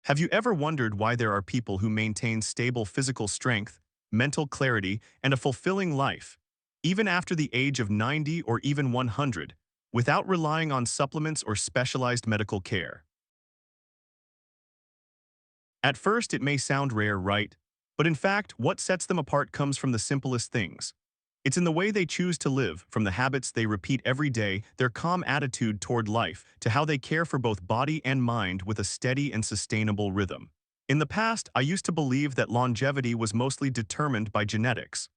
Have you ever wondered why there are people who maintain stable physical strength, mental clarity, and a fulfilling life, even after the age of 90 or even 100, without relying on supplements or specialized medical care? At first, it may sound rare, right? But in fact, what sets them apart comes from the simplest things. It's in the way they choose to live, from the habits they repeat every day, their calm attitude toward life, to how they care for both body and mind with a steady and sustainable rhythm. In the past, I used to believe that longevity was mostly determined by genetics.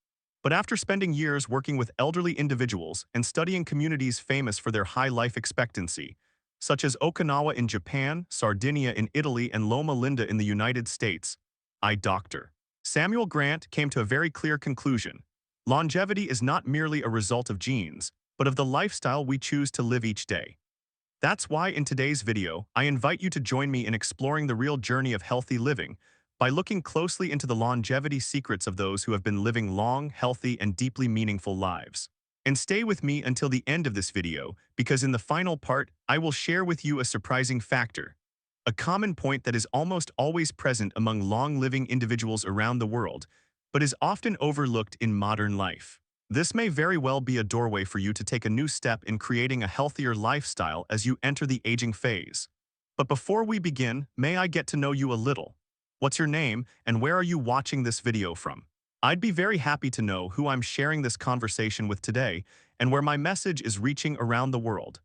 But after spending years working with elderly individuals and studying communities famous for their high life expectancy, such as Okinawa in Japan, Sardinia in Italy, and Loma Linda in the United States, Dr. Samuel Grant came to a very clear conclusion. Longevity is not merely a result of genes, but of the lifestyle we choose to live each day. That's why in today's video, I invite you to join me in exploring the real journey of healthy living by looking closely into the longevity secrets of those who have been living long, healthy, and deeply meaningful lives. And stay with me until the end of this video, because in the final part, I will share with you a surprising factor, a common point that is almost always present among long-living individuals around the world, but is often overlooked in modern life. This may very well be a doorway for you to take a new step in creating a healthier lifestyle as you enter the aging phase. But before we begin, may I get to know you a little? What's your name, and where are you watching this video from? I'd be very happy to know who I'm sharing this conversation with today and where my message is reaching around the world.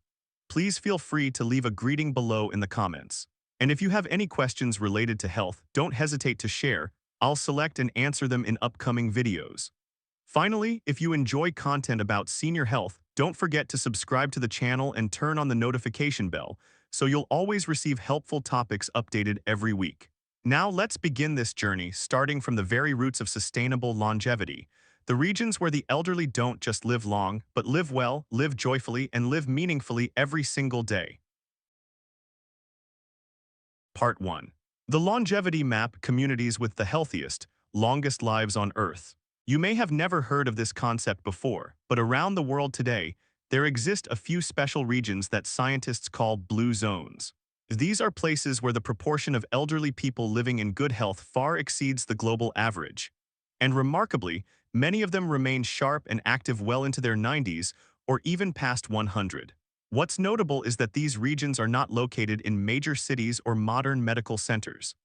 Please feel free to leave a greeting below in the comments. And if you have any questions related to health, don't hesitate to share. I'll select and answer them in upcoming videos. Finally, if you enjoy content about senior health, don't forget to subscribe to the channel and turn on the notification bell so you'll always receive helpful topics updated every week. Now let's begin this journey, starting from the very roots of sustainable longevity, the regions where the elderly don't just live long, but live well, live joyfully, and live meaningfully every single day. Part 1. The longevity map: communities with the healthiest, longest lives on Earth. You may have never heard of this concept before, but around the world today, there exist a few special regions that scientists call blue zones. These are places where the proportion of elderly people living in good health far exceeds the global average. And remarkably, many of them remain sharp and active well into their 90s or even past 100. What's notable is that these regions are not located in major cities or modern medical centers.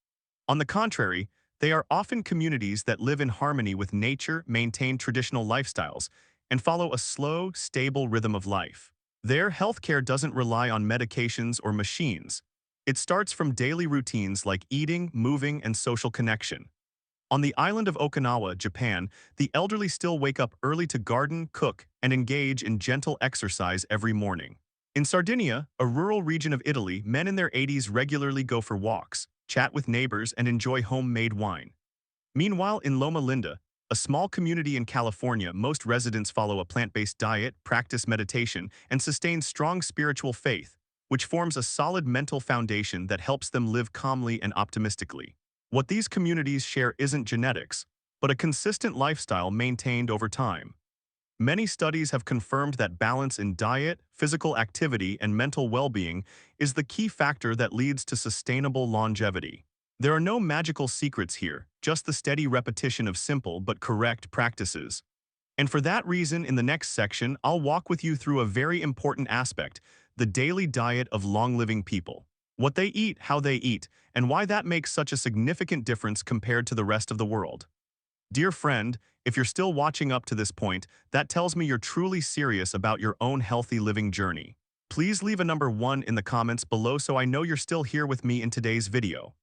On the contrary, they are often communities that live in harmony with nature, maintain traditional lifestyles, and follow a slow, stable rhythm of life. Their healthcare doesn't rely on medications or machines. It starts from daily routines like eating, moving, and social connection. On the island of Okinawa, Japan, the elderly still wake up early to garden, cook, and engage in gentle exercise every morning. In Sardinia, a rural region of Italy, men in their 80s regularly go for walks, chat with neighbors, and enjoy homemade wine. Meanwhile, in Loma Linda, a small community in California, most residents follow a plant-based diet, practice meditation, and sustain strong spiritual faith, which forms a solid mental foundation that helps them live calmly and optimistically. What these communities share isn't genetics, but a consistent lifestyle maintained over time. Many studies have confirmed that balance in diet, physical activity, and mental well-being is the key factor that leads to sustainable longevity. There are no magical secrets here, just the steady repetition of simple but correct practices. And for that reason, in the next section, I'll walk with you through a very important aspect: the daily diet of long-living people. What they eat, how they eat, and why that makes such a significant difference compared to the rest of the world. Dear friend, if you're still watching up to this point, that tells me you're truly serious about your own healthy living journey. Please leave a number 1 in the comments below so I know you're still here with me in today's video.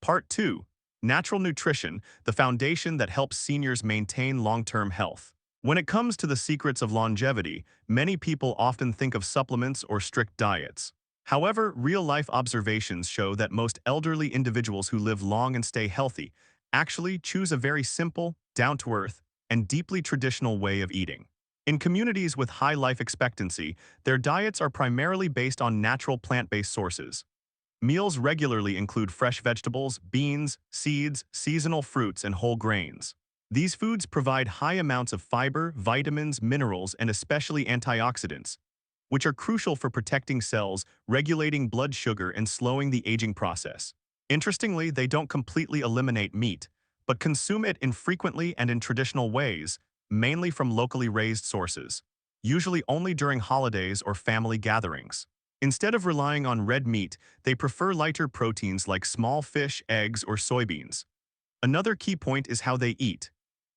Part 2. Natural nutrition, the foundation that helps seniors maintain long-term health. When it comes to the secrets of longevity, many people often think of supplements or strict diets. However, real-life observations show that most elderly individuals who live long and stay healthy actually choose a very simple, down-to-earth, and deeply traditional way of eating. In communities with high life expectancy, their diets are primarily based on natural plant-based sources. Meals regularly include fresh vegetables, beans, seeds, seasonal fruits, and whole grains. These foods provide high amounts of fiber, vitamins, minerals, and especially antioxidants, which are crucial for protecting cells, regulating blood sugar, and slowing the aging process. Interestingly, they don't completely eliminate meat, but consume it infrequently and in traditional ways, mainly from locally raised sources, usually only during holidays or family gatherings. Instead of relying on red meat, they prefer lighter proteins like small fish, eggs, or soybeans. Another key point is how they eat.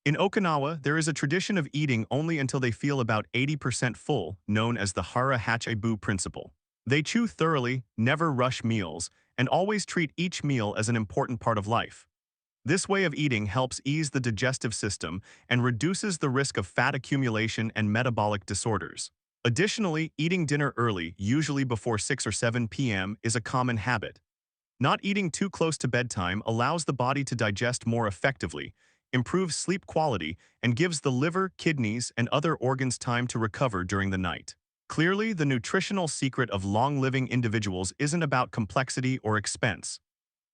In Okinawa, there is a tradition of eating only until they feel about 80% full, known as the hara hachibu principle. They chew thoroughly, never rush meals, and always treat each meal as an important part of life. This way of eating helps ease the digestive system and reduces the risk of fat accumulation and metabolic disorders. Additionally, eating dinner early, usually before 6 or 7 p.m., is a common habit. Not eating too close to bedtime allows the body to digest more effectively, improves sleep quality, and gives the liver, kidneys, and other organs time to recover during the night. Clearly, the nutritional secret of long-living individuals isn't about complexity or expense.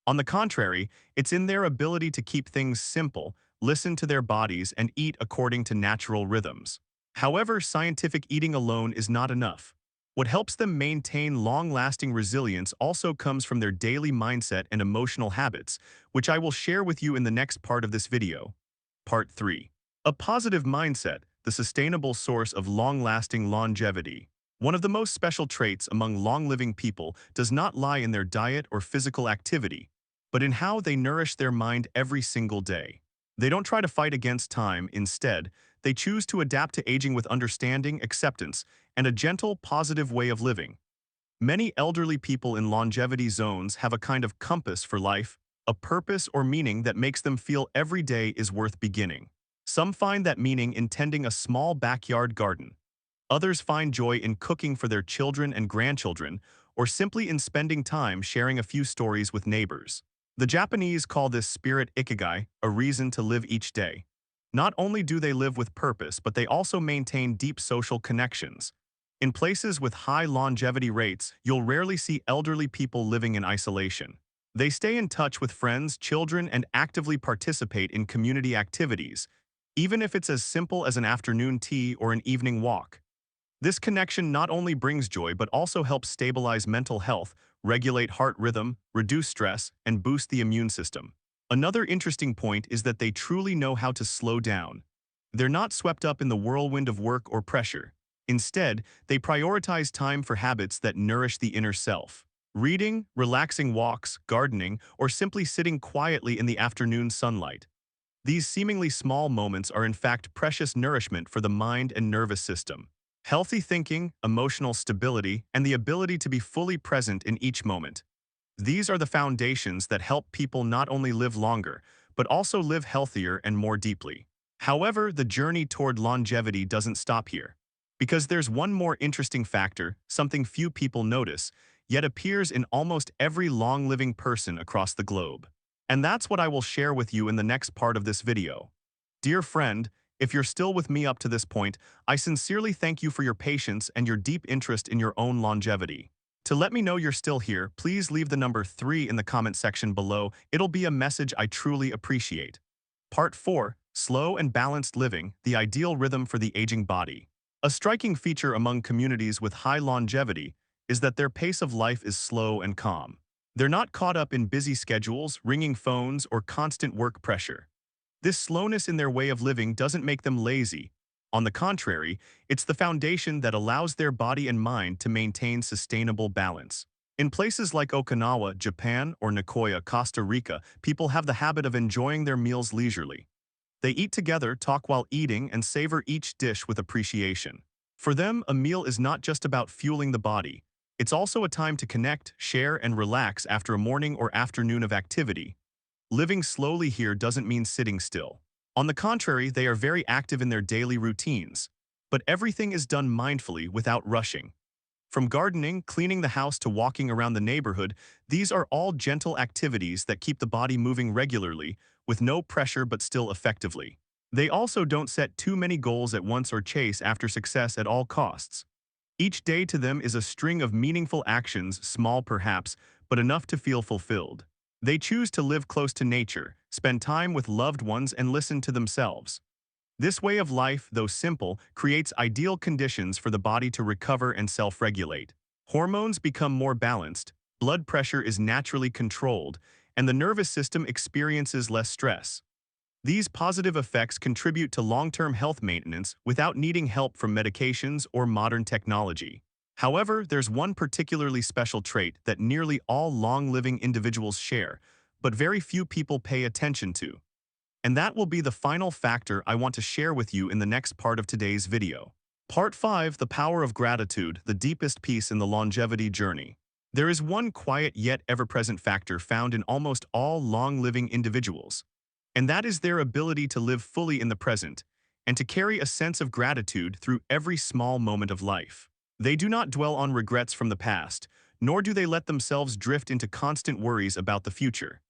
On the contrary, it's in their ability to keep things simple, listen to their bodies, and eat according to natural rhythms. However, scientific eating alone is not enough. What helps them maintain long-lasting resilience also comes from their daily mindset and emotional habits, which I will share with you in the next part of this video. Part 3. A positive mindset, the sustainable source of long-lasting longevity. One of the most special traits among long-living people does not lie in their diet or physical activity, but in how they nourish their mind every single day. They don't try to fight against time. Instead, they choose to adapt to aging with understanding, acceptance, and a gentle, positive way of living. Many elderly people in longevity zones have a kind of compass for life, a purpose or meaning that makes them feel every day is worth beginning. Some find that meaning in tending a small backyard garden. Others find joy in cooking for their children and grandchildren, or simply in spending time sharing a few stories with neighbors. The Japanese call this spirit ikigai, a reason to live each day. Not only do they live with purpose, but they also maintain deep social connections. In places with high longevity rates, you'll rarely see elderly people living in isolation. They stay in touch with friends, children, and actively participate in community activities, even if it's as simple as an afternoon tea or an evening walk. This connection not only brings joy but also helps stabilize mental health, regulate heart rhythm, reduce stress, and boost the immune system. Another interesting point is that they truly know how to slow down. They're not swept up in the whirlwind of work or pressure. Instead, they prioritize time for habits that nourish the inner self. Reading, relaxing walks, gardening, or simply sitting quietly in the afternoon sunlight. These seemingly small moments are in fact precious nourishment for the mind and nervous system. Healthy thinking, emotional stability, and the ability to be fully present in each moment. These are the foundations that help people not only live longer, but also live healthier and more deeply. However, the journey toward longevity doesn't stop here. Because there's one more interesting factor, something few people notice, yet appears in almost every long-living person across the globe. And that's what I will share with you in the next part of this video. Dear friend, if you're still with me up to this point, I sincerely thank you for your patience and your deep interest in your own longevity. To let me know you're still here, please leave the number 3 in the comment section below. It'll be a message I truly appreciate. Part 4. Slow and balanced living, the ideal rhythm for the aging body. A striking feature among communities with high longevity is that their pace of life is slow and calm. They're not caught up in busy schedules, ringing phones, or constant work pressure. This slowness in their way of living doesn't make them lazy. On the contrary, it's the foundation that allows their body and mind to maintain sustainable balance. In places like Okinawa, Japan, or Nicoya, Costa Rica, people have the habit of enjoying their meals leisurely. They eat together, talk while eating, and savor each dish with appreciation. For them, a meal is not just about fueling the body. It's also a time to connect, share, and relax after a morning or afternoon of activity. Living slowly here doesn't mean sitting still. On the contrary, they are very active in their daily routines. But everything is done mindfully without rushing. From gardening, cleaning the house to walking around the neighborhood, these are all gentle activities that keep the body moving regularly, with no pressure but still effectively. They also don't set too many goals at once or chase after success at all costs. Each day to them is a string of meaningful actions, small perhaps, but enough to feel fulfilled. They choose to live close to nature, spend time with loved ones, and listen to themselves. This way of life, though simple, creates ideal conditions for the body to recover and self-regulate. Hormones become more balanced, blood pressure is naturally controlled, and the nervous system experiences less stress. These positive effects contribute to long-term health maintenance without needing help from medications or modern technology. However, there's one particularly special trait that nearly all long-living individuals share, but very few people pay attention to. And that will be the final factor I want to share with you in the next part of today's video. Part 5, The Power of Gratitude, the Deepest Peace in the Longevity Journey. There is one quiet yet ever-present factor found in almost all long-living individuals, and that is their ability to live fully in the present and to carry a sense of gratitude through every small moment of life. They do not dwell on regrets from the past, nor do they let themselves drift into constant worries about the future.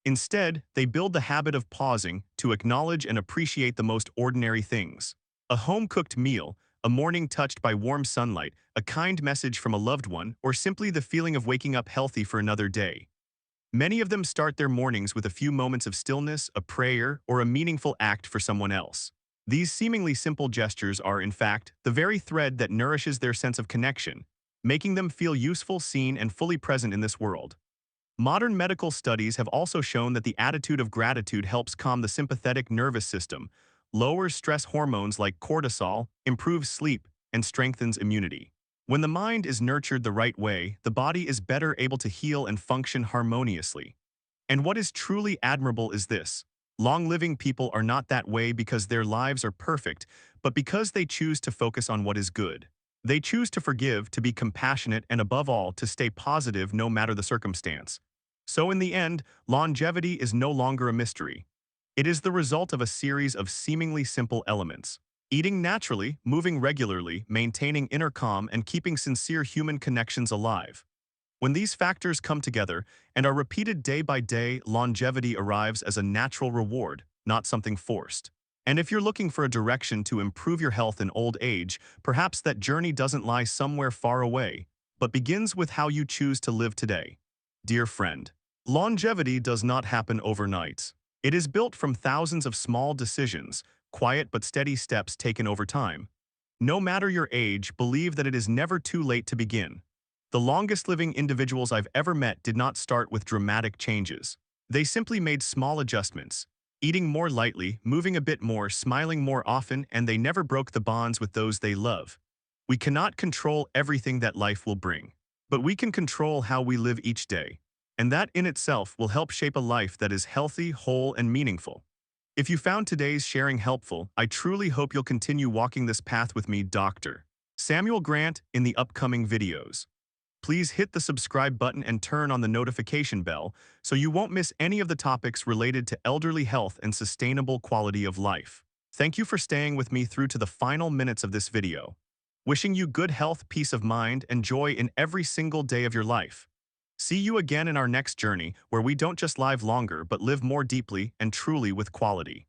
Instead, they build the habit of pausing to acknowledge and appreciate the most ordinary things. A home-cooked meal, a morning touched by warm sunlight, a kind message from a loved one, or simply the feeling of waking up healthy for another day. Many of them start their mornings with a few moments of stillness, a prayer, or a meaningful act for someone else. These seemingly simple gestures are, in fact, the very thread that nourishes their sense of connection, making them feel useful, seen, and fully present in this world. Modern medical studies have also shown that the attitude of gratitude helps calm the sympathetic nervous system, lowers stress hormones like cortisol, improves sleep, and strengthens immunity. When the mind is nurtured the right way, the body is better able to heal and function harmoniously. And what is truly admirable is this: long-living people are not that way because their lives are perfect, but because they choose to focus on what is good. They choose to forgive, to be compassionate, and above all, to stay positive no matter the circumstance. So in the end, longevity is no longer a mystery. It is the result of a series of seemingly simple elements: eating naturally, moving regularly, maintaining inner calm, and keeping sincere human connections alive. When these factors come together and are repeated day by day, longevity arrives as a natural reward, not something forced. And if you're looking for a direction to improve your health in old age, perhaps that journey doesn't lie somewhere far away, but begins with how you choose to live today. Dear friend, longevity does not happen overnight. It is built from thousands of small decisions, quiet but steady steps taken over time. No matter your age, believe that it is never too late to begin. The longest living individuals I've ever met did not start with dramatic changes. They simply made small adjustments, eating more lightly, moving a bit more, smiling more often, and they never broke the bonds with those they love. We cannot control everything that life will bring, but we can control how we live each day. And that in itself will help shape a life that is healthy, whole, and meaningful. If you found today's sharing helpful, I truly hope you'll continue walking this path with me, Dr. Samuel Grant, in the upcoming videos. Please hit the subscribe button and turn on the notification bell so you won't miss any of the topics related to elderly health and sustainable quality of life. Thank you for staying with me through to the final minutes of this video. Wishing you good health, peace of mind, and joy in every single day of your life. See you again in our next journey, where we don't just live longer but live more deeply and truly with quality.